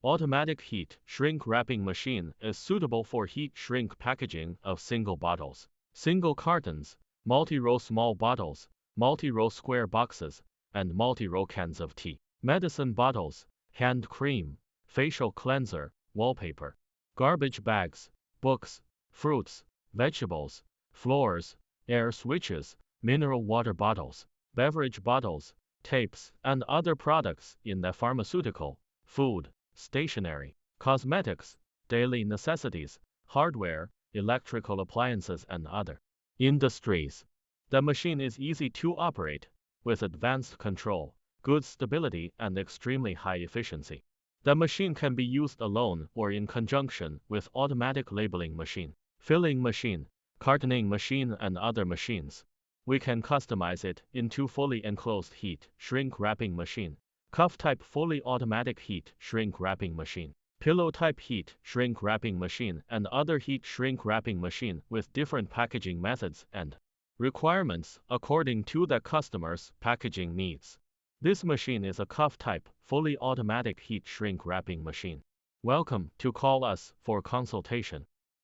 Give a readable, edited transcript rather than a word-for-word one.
Automatic heat shrink wrapping machine is suitable for heat shrink packaging of single bottles, single cartons, multi-row small bottles, multi-row square boxes, and multi-row cans of tea, medicine bottles, hand cream, facial cleanser, wallpaper, garbage bags, books, fruits, vegetables, floors, air switches, mineral water bottles, beverage bottles, tapes, and other products in the pharmaceutical, food, stationery, cosmetics, daily necessities, hardware, electrical appliances, and other industries. The machine is easy to operate, with advanced control, good stability, and extremely high efficiency. The machine can be used alone or in conjunction with automatic labeling machine, filling machine, cartoning machine, and other machines. We can customize it into fully enclosed heat shrink wrapping machine, cuff type fully automatic heat shrink wrapping machine, pillow type heat shrink wrapping machine, and other heat shrink wrapping machine with different packaging methods and requirements according to the customer's packaging needs. This machine is a cuff type fully automatic heat shrink wrapping machine. Welcome to call us for consultation.